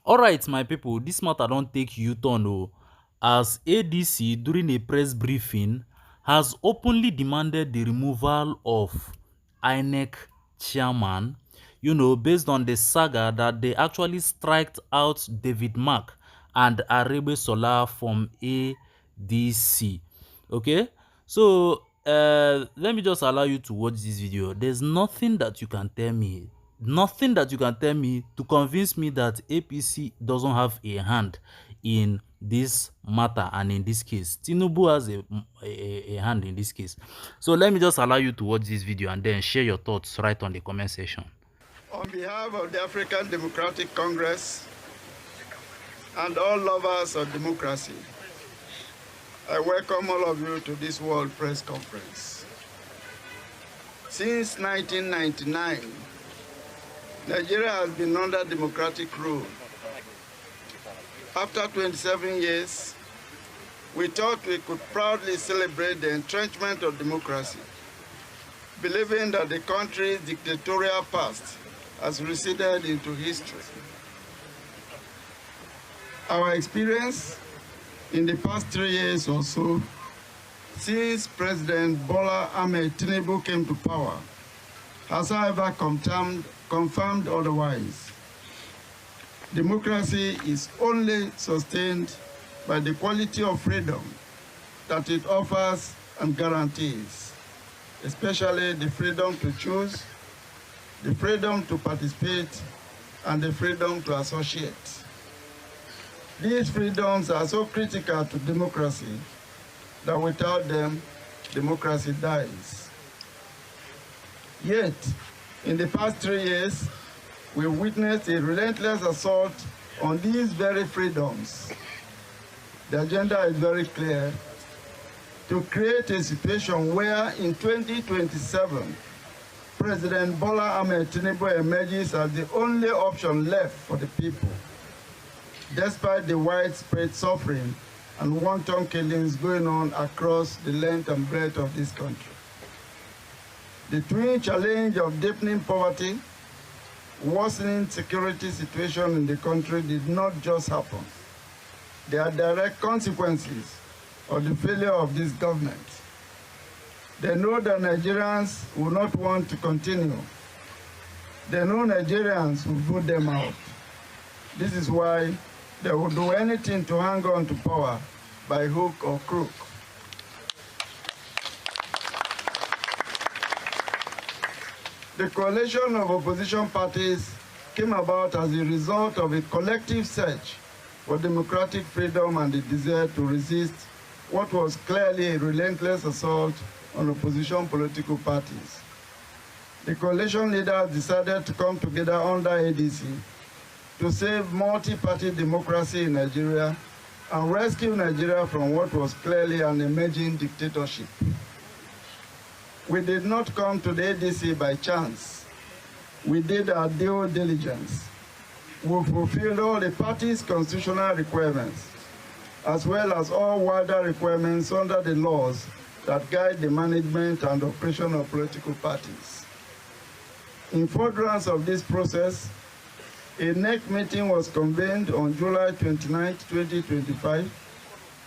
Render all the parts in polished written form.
Alright, my people, this matter don't take U-turn as ADC during a press briefing has openly demanded the removal of INEC Chairman, based on the saga that they actually striked out David Mark and Arebe Solar from ADC. Okay, so let me just allow you to watch this video. There's nothing that you can tell me to convince me that APC doesn't have a hand in this matter, and in this case Tinubu has a hand in this case. So let me just allow you to watch this video and then share your thoughts right on the comment section. On behalf of the African Democratic Congress and all lovers of democracy, I welcome all of you to this World Press Conference. Since 1999, Nigeria has been under democratic rule. After 27 years, we thought we could proudly celebrate the entrenchment of democracy, believing that the country's dictatorial past has receded into history. Our experience in the past 3 years or so, since President Bola Ahmed Tinubu came to power, has however confirmed otherwise. Democracy is only sustained by the quality of freedom that it offers and guarantees, especially the freedom to choose, the freedom to participate, and the freedom to associate. These freedoms are so critical to democracy that without them, democracy dies. Yet, in the past 3 years, we witnessed a relentless assault on these very freedoms. The agenda is very clear: to create a situation where in 2027, President Bola Ahmed Tinubu emerges as the only option left for the people, despite the widespread suffering and wanton killings going on across the length and breadth of this country. The twin challenge of deepening poverty, worsening security situation in the country did not just happen. They are direct consequences of the failure of this government. They know that Nigerians will not want to continue. They know Nigerians will vote them out. This is why they will do anything to hang on to power by hook or crook. The coalition of opposition parties came about as a result of a collective search for democratic freedom and the desire to resist what was clearly a relentless assault on opposition political parties. The coalition leaders decided to come together under ADC to save multi-party democracy in Nigeria and rescue Nigeria from what was clearly an emerging dictatorship. We did not come to the ADC by chance. We did our due diligence. We fulfilled all the party's constitutional requirements, as well as all wider requirements under the laws that guide the management and operation of political parties. In furtherance of this process, a NEC meeting was convened on July 29, 2025,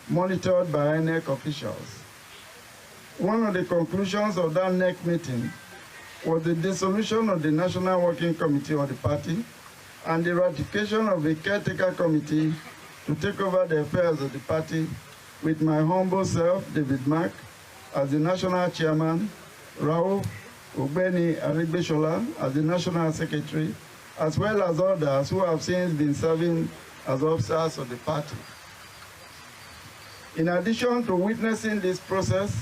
monitored by INEC officials. One of the conclusions of that NEC meeting was the dissolution of the National Working Committee of the party and the ratification of a caretaker committee to take over the affairs of the party, with my humble self, David Mark, as the national chairman, Raouf Ogbeni Arigbeshola as the national secretary, as well as others who have since been serving as officers of the party. In addition to witnessing this process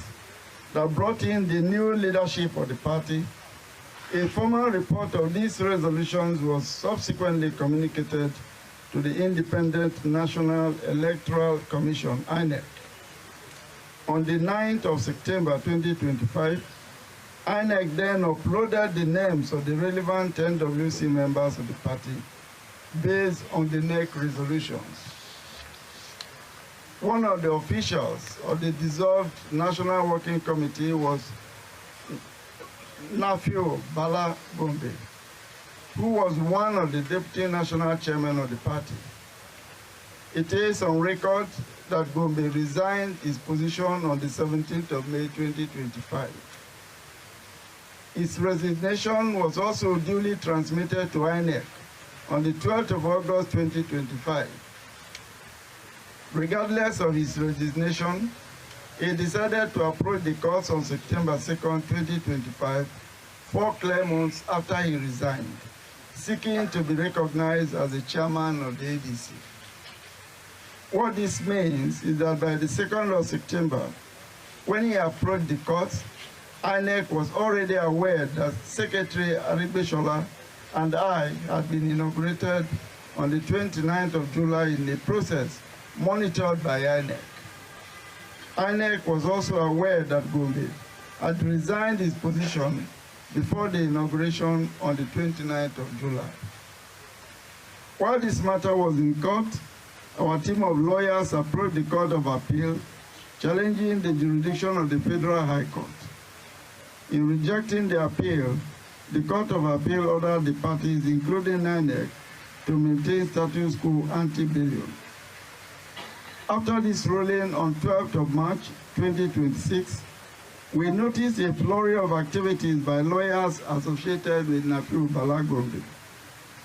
that brought in the new leadership of the party, a formal report of these resolutions was subsequently communicated to the Independent National Electoral Commission, INEC. On the 9th of September 2025, INEC then uploaded the names of the relevant NWC members of the party based on the NEC resolutions. One of the officials of the dissolved National Working Committee was Nafio Bala Gombe. who was one of the deputy national chairman of the party. It is on record that Gombe resigned his position on the 17th of May 2025. His resignation was also duly transmitted to INEC on the 12th of August 2025. Regardless of his resignation, he decided to approach the courts on September 2nd, 2025, 4 clear months after he resigned, seeking to be recognized as the chairman of the ADC. What this means is that by the 2nd of September, when he approached the courts, INEC was already aware that Secretary Arigbeshola and I had been inaugurated on the 29th of July in a process monitored by INEC. INEC was also aware that Gombe had resigned his position before the inauguration on the 29th of July. While this matter was in court, our team of lawyers approached the Court of Appeal, challenging the jurisdiction of the Federal High Court. In rejecting the appeal, the Court of Appeal ordered the parties, including INEC, to maintain status quo ante bellum. After this ruling on 12th of March 2026, we noticed a flurry of activities by lawyers associated with Nafiu Bala Gombe,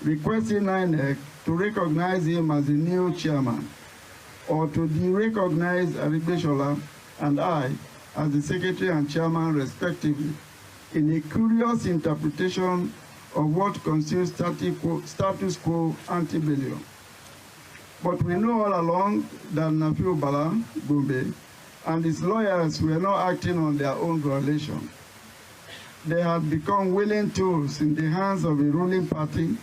requesting INEC to recognize him as the new chairman, or to de-recognize Arigbeshola and I as the secretary and chairman respectively, in a curious interpretation of what constitutes status quo ante bellum. But we know all along that Nafiu Bala Gombe and his lawyers were not acting on their own violation. They had become willing tools in the hands of a ruling party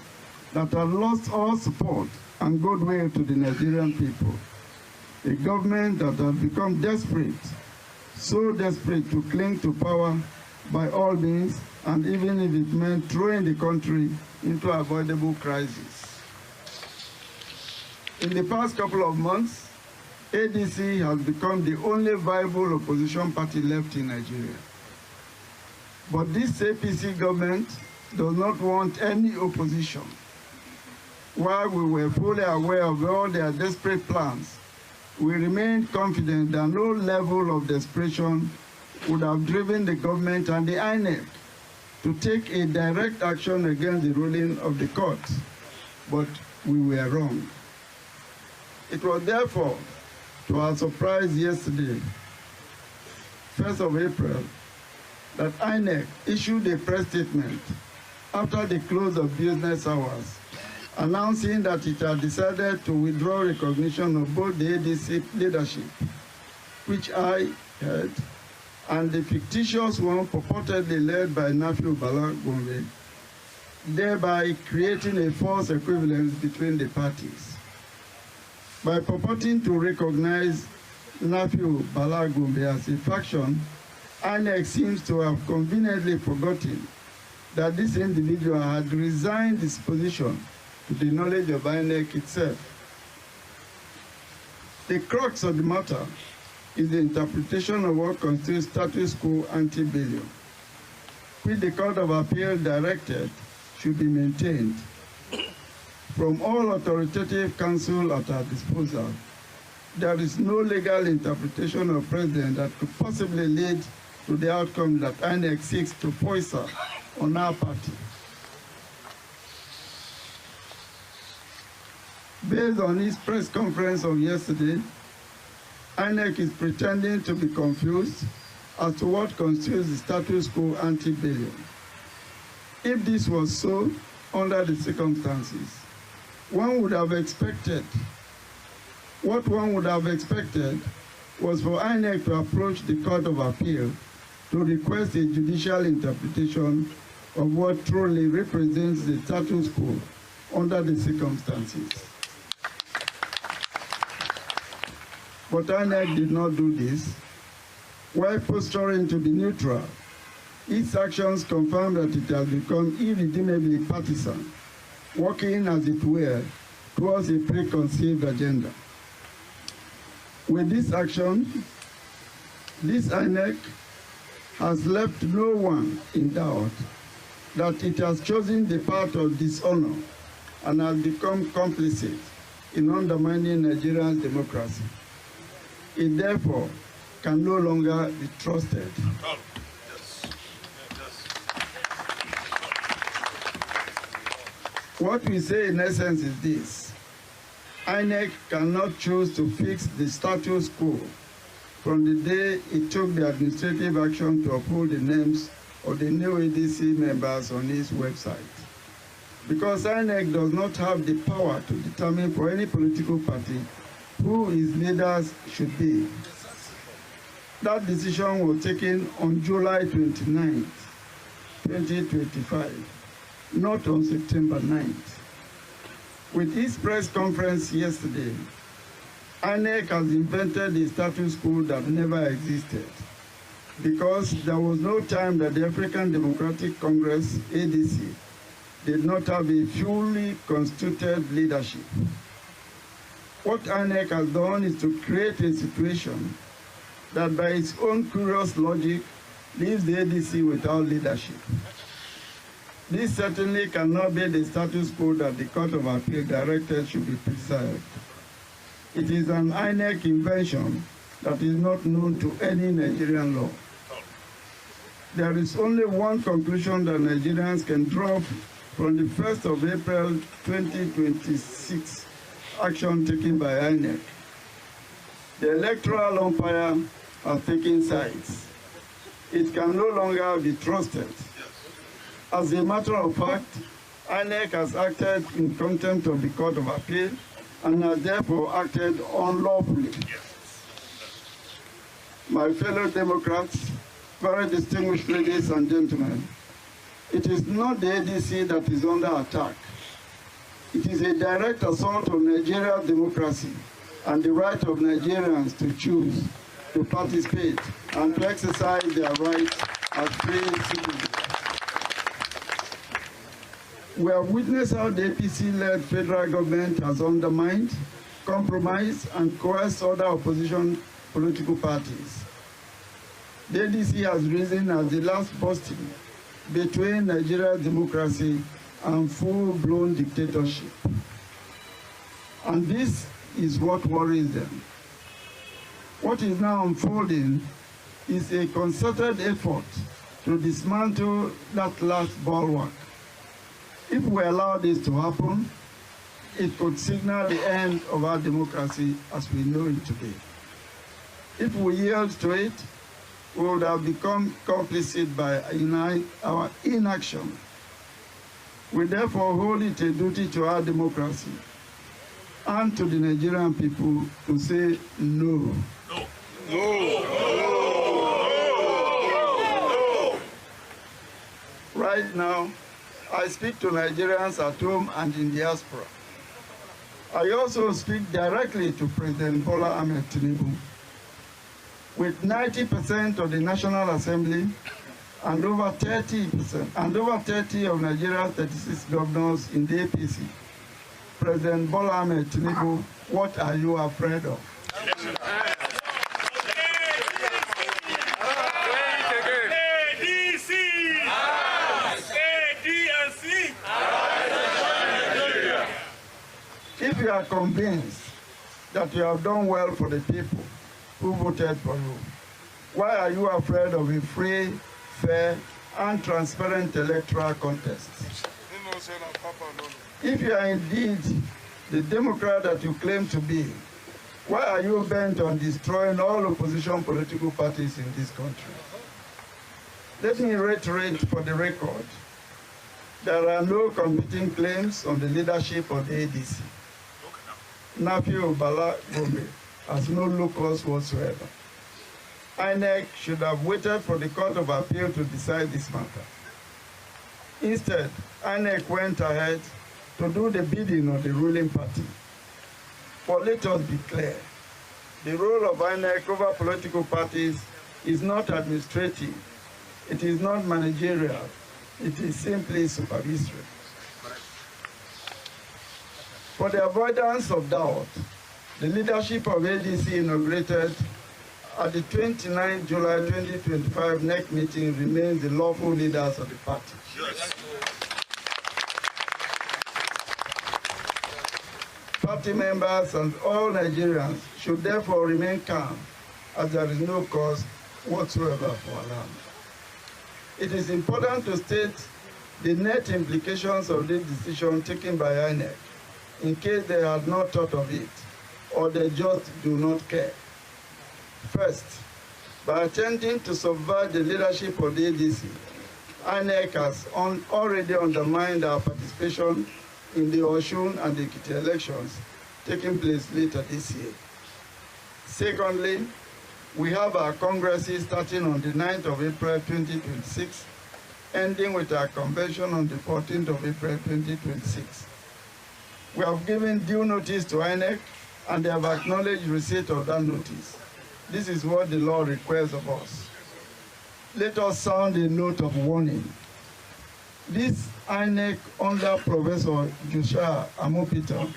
that had lost all support and goodwill to the Nigerian people. A government that had become desperate, so desperate to cling to power by all means, and even if it meant throwing the country into avoidable crisis. In the past couple of months, ADC has become the only viable opposition party left in Nigeria. But this APC government does not want any opposition. While we were fully aware of all their desperate plans, we remained confident that no level of desperation would have driven the government and the INEC to take a direct action against the ruling of the court. But we were wrong. It was therefore, to our surprise yesterday, 1st of April, that INEC issued a press statement after the close of business hours, announcing that it had decided to withdraw recognition of both the ADC leadership, which I heard, and the fictitious one purportedly led by Nafiu Bala Gombe, thereby creating a false equivalence between the parties. By purporting to recognize Nafiu Bala Gombe as a faction, INEC seems to have conveniently forgotten that this individual had resigned his position to the knowledge of INEC itself. The crux of the matter is the interpretation of what constitutes status quo ante bellum, which the Court of Appeal directed should be maintained. From all authoritative counsel at our disposal, there is no legal interpretation of precedent that could possibly lead to the outcome that INEC seeks to foist on our party. Based on his press conference of yesterday, INEC is pretending to be confused as to what constitutes the status quo ante bellum. If this was so, under the circumstances, what one would have expected was for INEC to approach the Court of Appeal to request a judicial interpretation of what truly represents the status quo under the circumstances. But INEC did not do this. While posturing to be neutral, its actions confirm that it has become irredeemably partisan, working, as it were, towards a preconceived agenda. With this action, this INEC has left no one in doubt that it has chosen the path of dishonor and has become complicit in undermining Nigeria's democracy. It therefore can no longer be trusted. What we say in essence is this: INEC cannot choose to fix the status quo from the day it took the administrative action to uphold the names of the new ADC members on its website. Because INEC does not have the power to determine for any political party who its leaders should be. That decision was taken on July 29, 2025, not on September 9th. With its press conference yesterday, INEC has invented a status quo that never existed, because there was no time that the African Democratic Congress, ADC, did not have a fully constituted leadership. What INEC has done is to create a situation that by its own curious logic leaves the ADC without leadership. This certainly cannot be the status quo that the Court of Appeal directed should be preserved. It is an INEC invention that is not known to any Nigerian law. There is only one conclusion that Nigerians can draw from the 1st of April 2026 action taken by INEC. The electoral umpire has taken sides. It can no longer be trusted. As a matter of fact, INEC has acted in contempt of the Court of Appeal and has therefore acted unlawfully. My fellow Democrats, very distinguished ladies and gentlemen, it is not the ADC that is under attack. It is a direct assault on Nigeria's democracy and the right of Nigerians to choose, to participate, and to exercise their rights as free citizens. We have witnessed how the APC-led federal government has undermined, compromised, and coerced other opposition political parties. The ADC has risen as the last bastion between Nigeria's democracy and full-blown dictatorship. And this is what worries them. What is now unfolding is a concerted effort to dismantle that last bulwark. If we allow this to happen, it could signal the end of our democracy as we know it today. If we yield to it, we would have become complicit by our inaction. We therefore hold it a duty to our democracy and to the Nigerian people to say no. No. No. No. Right now, I speak to Nigerians at home and in diaspora. I also speak directly to President Bola Ahmed Tinubu. With 90% of the National Assembly and over 30 of Nigeria's 36 governors in the APC, President Bola Ahmed Tinubu, what are you afraid of? If you are convinced that you have done well for the people who voted for you, why are you afraid of a free, fair, and transparent electoral contest? If you are indeed the Democrat that you claim to be, why are you bent on destroying all opposition political parties in this country? Let me reiterate for the record, there are no competing claims on the leadership of the ADC. Nafi Bala Gombe has no locus whatsoever. INEC should have waited for the Court of Appeal to decide this matter. Instead, INEC went ahead to do the bidding of the ruling party. But let us be clear, the role of INEC over political parties is not administrative, it is not managerial, it is simply supervisory. For the avoidance of doubt, the leadership of ADC inaugurated at the 29 July 2025 NEC meeting remains the lawful leaders of the party. Yes. Party members and all Nigerians should therefore remain calm, as there is no cause whatsoever for alarm. It is important to state the net implications of this decision taken by INEC, in case they had not thought of it, or they just do not care. First, by attempting to subvert the leadership of the ADC, INEC has already undermined our participation in the Osun and the Ekiti elections taking place later this year. Secondly, we have our congresses starting on the 9th of April 2026, ending with our convention on the 14th of April 2026. We have given due notice to INEC, and they have acknowledged receipt of that notice. This is what the law requires of us. Let us sound a note of warning. This INEC under Professor Joshua Amopita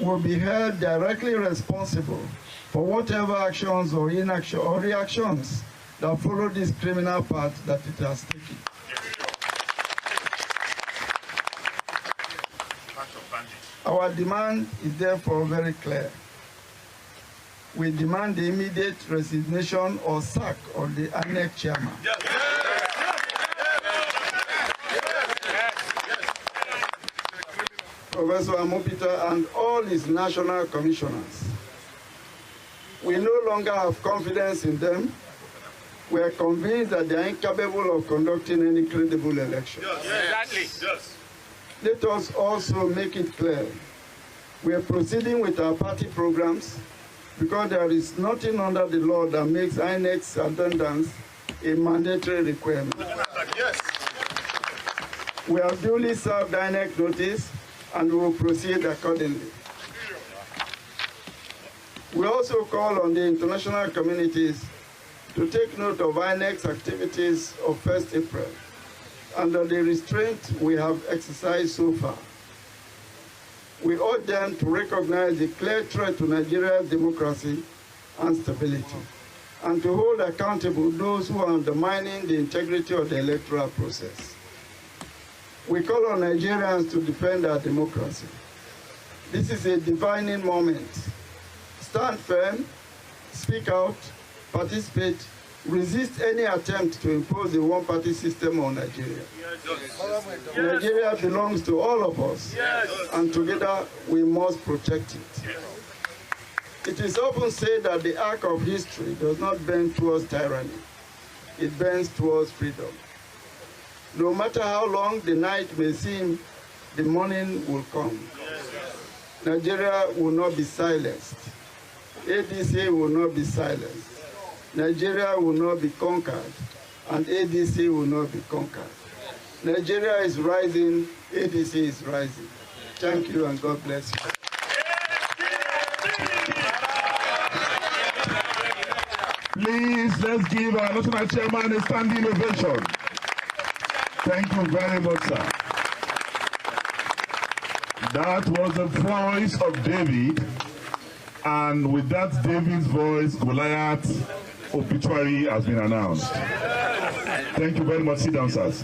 will be held directly responsible for whatever actions or inaction or reactions that follow this criminal path that it has taken. Our demand is therefore very clear. We demand the immediate resignation or sack of the INEC Chairman. Professor Amopita and all his national commissioners. We no longer have confidence in them. We are convinced that they are incapable of conducting any credible election. Exactly. Yes. Let us also make it clear. We are proceeding with our party programs because there is nothing under the law that makes INEC's attendance a mandatory requirement. Yes. We have duly served INEC notice and we will proceed accordingly. We also call on the international communities to take note of INEC's activities of 1st April under the restraint we have exercised so far. We urge them to recognize the clear threat to Nigeria's democracy and stability, and to hold accountable those who are undermining the integrity of the electoral process. We call on Nigerians to defend our democracy. This is a defining moment. Stand firm, speak out, participate, resist any attempt to impose a one-party system on Nigeria. Yes. Nigeria belongs to all of us, and together we must protect it. It is often said that the arc of history does not bend towards tyranny. It bends towards freedom. No matter how long the night may seem, the morning will come. Nigeria will not be silenced. ADC will not be silenced. Nigeria will not be conquered, and ADC will not be conquered. Nigeria is rising, ADC is rising. Thank you, and God bless you. Please, let's give our national chairman a standing ovation. Thank you very much, sir. That was the voice of David, and with that David's voice, Goliath's obituary has been announced. Thank you very much. Sit down, sirs.